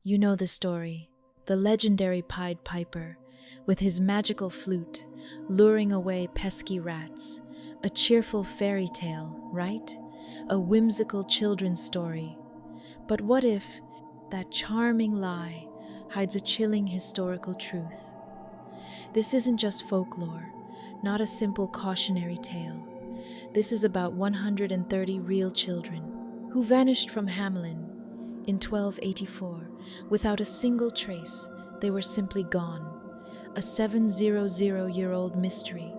You know the story. The legendary Pied Piper, with his magical flute, luring away pesky rats. A cheerful fairy tale, right? A whimsical children's story. But what if that charming lie hides a chilling historical truth? This isn't just folklore, not a simple cautionary tale. This is about 130 real children who vanished from Hamelin in 1284 without a single trace. They were simply gone. A 700-year-old mystery,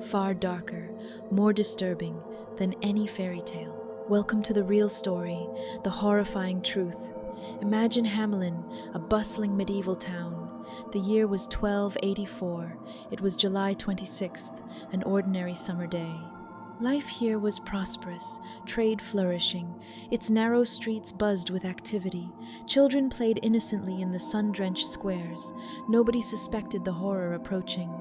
far darker, more disturbing than any fairy tale. Welcome to the real story, the horrifying truth. Imagine Hamelin, a bustling medieval town. The year was 1284. It was July 26th, an ordinary summer day. Life here was prosperous, trade flourishing. Its narrow streets buzzed with activity. Children played innocently in the sun-drenched squares. Nobody suspected the horror approaching.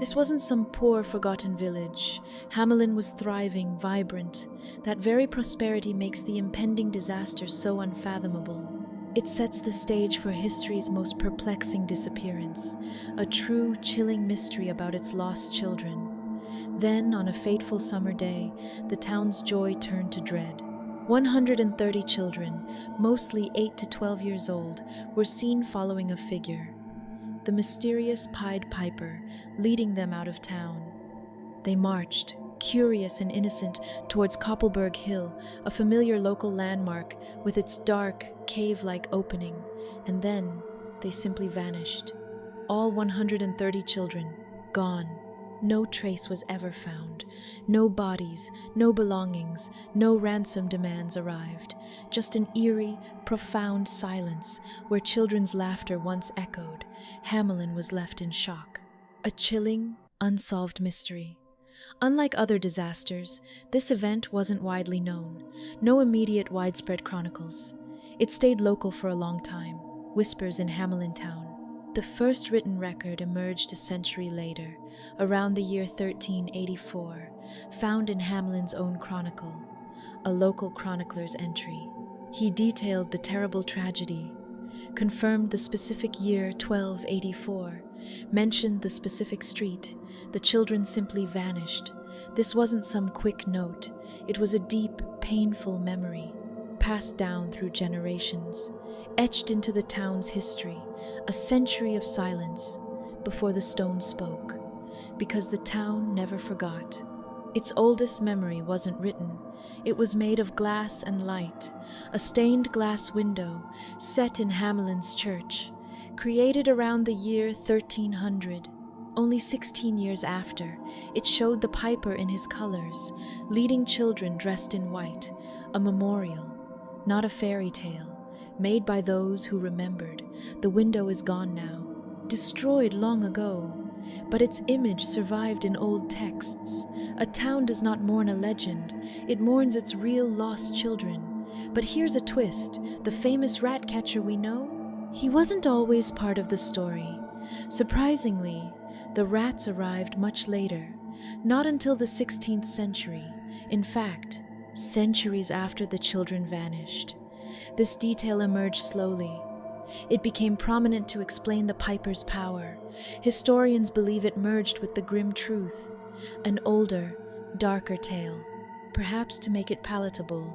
This wasn't some poor, forgotten village. Hamelin was thriving, vibrant. That very prosperity makes the impending disaster so unfathomable. It sets the stage for history's most perplexing disappearance, a true, chilling mystery about its lost children. Then, on a fateful summer day, the town's joy turned to dread. 130 children, mostly 8 to 12 years old, were seen following a figure, the mysterious Pied Piper, leading them out of town. They marched, curious and innocent, towards Koppelberg Hill, a familiar local landmark with its dark, cave-like opening, and then they simply vanished. All 130 children, gone. No trace was ever found. No bodies, no belongings, no ransom demands arrived. Just an eerie, profound silence where children's laughter once echoed. Hamelin was left in shock. A chilling, unsolved mystery. Unlike other disasters, this event wasn't widely known. No immediate widespread chronicles. It stayed local for a long time. Whispers in Hamelin town. The first written record emerged a century later, around the year 1384, found in Hamelin's own chronicle, a local chronicler's entry. He detailed the terrible tragedy, confirmed the specific year 1284, mentioned the specific street. The children simply vanished. This wasn't some quick note. It was a deep, painful memory, passed down through generations, etched into the town's history. A century of silence before the stone spoke, because the town never forgot. Its oldest memory wasn't written. It was made of glass and light, a stained glass window set in Hamelin's church, created around the year 1300. Only 16 years after, it showed the piper in his colors, leading children dressed in white, a memorial, not a fairy tale. Made by those who remembered. The window is gone now, destroyed long ago, but its image survived in old texts. A town does not mourn a legend, it mourns its real lost children. But here's a twist: the famous rat catcher we know? He wasn't always part of the story. Surprisingly, the rats arrived much later, not until the 16th century. In fact, centuries after the children vanished. This detail emerged slowly. It became prominent to explain the piper's power. Historians believe it merged with the grim truth, an older, darker tale. Perhaps to make it palatable,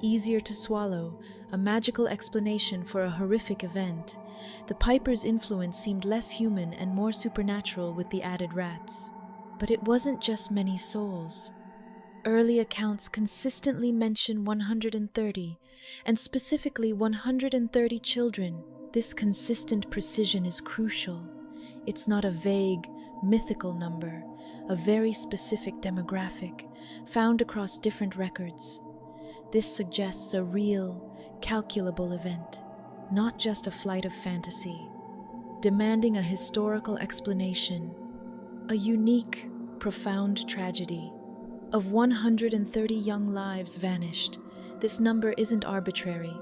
easier to swallow, a magical explanation for a horrific event. The piper's influence seemed less human and more supernatural with the added rats. But it wasn't just many souls. Early accounts consistently mention 130, and specifically 130 children. This consistent precision is crucial. It's not a vague, mythical number, a very specific demographic, found across different records. This suggests a real, calculable event, not just a flight of fantasy, demanding a historical explanation, a unique, profound tragedy. Of 130 young lives vanished, this number isn't arbitrary.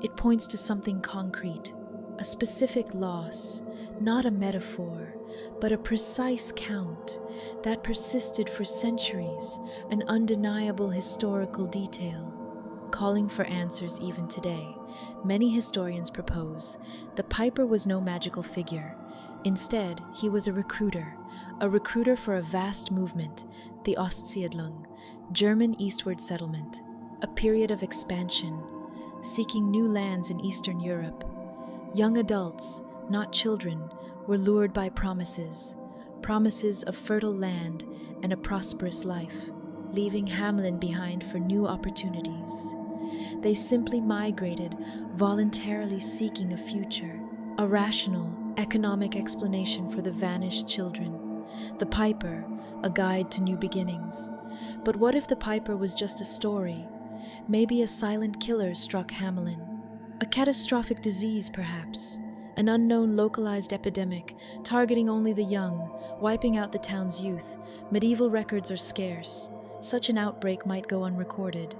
It points to something concrete, a specific loss, not a metaphor, but a precise count that persisted for centuries, an undeniable historical detail, calling for answers even today. many historians propose, the piper was no magical figure. Instead, he was a recruiter for a vast movement, the Ostsiedlung, German eastward settlement, a period of expansion, seeking new lands in Eastern Europe. Young adults, not children, were lured by promises of fertile land and a prosperous life, leaving Hamelin behind for new opportunities. They simply migrated, voluntarily seeking a future, a rational, economic explanation for the vanished children. The Piper, a guide to new beginnings. But what if the Piper was just a story? Maybe a silent killer struck Hamelin. A catastrophic disease, perhaps. An unknown localized epidemic, targeting only the young, wiping out the town's youth. Medieval records are scarce. Such an outbreak might go unrecorded,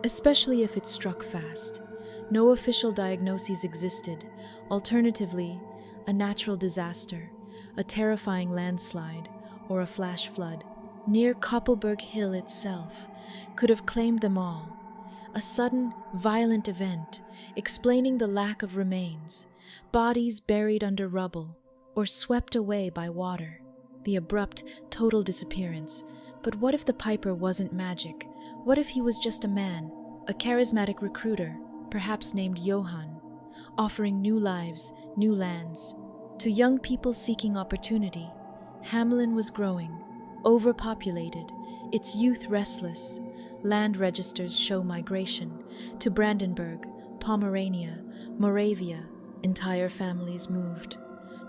especially if it struck fast. No official diagnoses existed. Alternatively, a natural disaster, a terrifying landslide, or a flash flood near Koppelberg Hill itself could have claimed them all. A sudden, violent event, explaining the lack of remains, bodies buried under rubble, or swept away by water. The abrupt, total disappearance. But what if the Piper wasn't magic? What if he was just a man, a charismatic recruiter, perhaps named Johann, offering new lives, new lands? To young people seeking opportunity, Hamelin was growing, overpopulated, its youth restless. Land registers show migration to Brandenburg, Pomerania, Moravia. Entire families moved.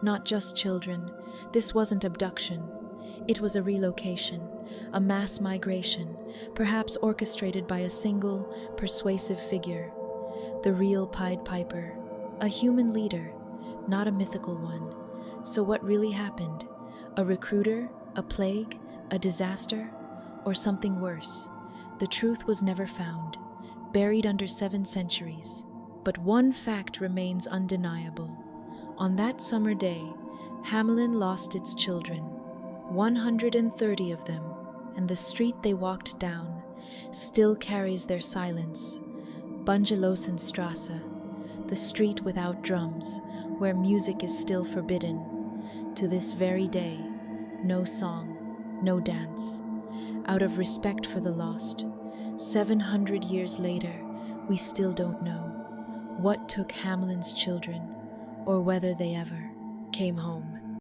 Not just children. This wasn't abduction. It was a relocation, a mass migration, perhaps orchestrated by a single, persuasive figure. The real Pied Piper, a human leader, not a mythical one. So what really happened? A recruiter? A plague? A disaster? Or something worse? The truth was never found, buried under 7 centuries. But one fact remains undeniable. On that summer day, Hamelin lost its children, 130 of them, and the street they walked down still carries their silence. Bungelosenstrasse, the street without drums, where music is still forbidden. To this very day, no song, no dance. Out of respect for the lost, 700 years later, we still don't know what took Hamelin's children, or whether they ever came home.